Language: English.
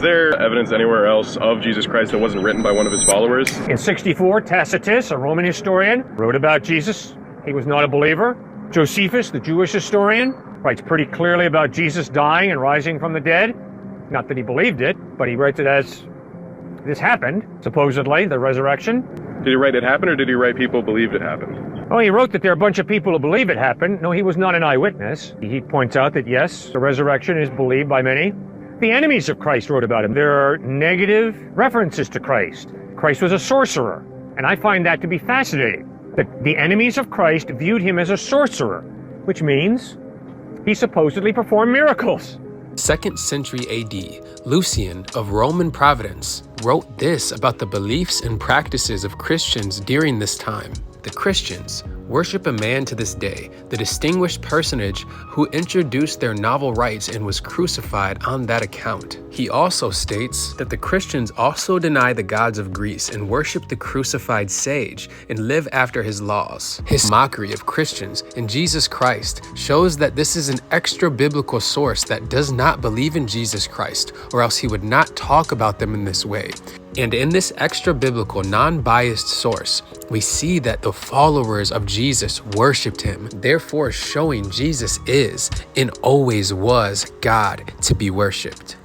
there evidence anywhere else of Jesus Christ that wasn't written by one of his followers? In 64, Tacitus, a Roman historian, wrote about Jesus. He was not a believer. Josephus, the Jewish historian, writes pretty clearly about Jesus dying and rising from the dead. Not that he believed it, but he writes it as this happened, supposedly, the resurrection. Did he write it happened, or did he write people believed it happened? Oh, he wrote that there are a bunch of people who believe it happened. No, he was not an eyewitness. He points out that, yes, the resurrection is believed by many. The enemies of Christ wrote about him. There are negative references to Christ. Christ was a sorcerer, and I find that to be fascinating, that the enemies of Christ viewed him as a sorcerer, which means he supposedly performed miracles. 2nd century AD, Lucian of Roman Providence wrote this about the beliefs and practices of Christians during this time. The Christians worship a man to this day, the distinguished personage who introduced their novel rites and was crucified on that account. He also states that the Christians also deny the gods of Greece and worship the crucified sage and live after his laws. His mockery of Christians and Jesus Christ shows that this is an extra biblical source that does not believe in Jesus Christ, or else he would not talk about them in this way. And in this extra biblical, non-biased source, we see that the followers of Jesus worshipped him, therefore showing Jesus is and always was God to be worshipped.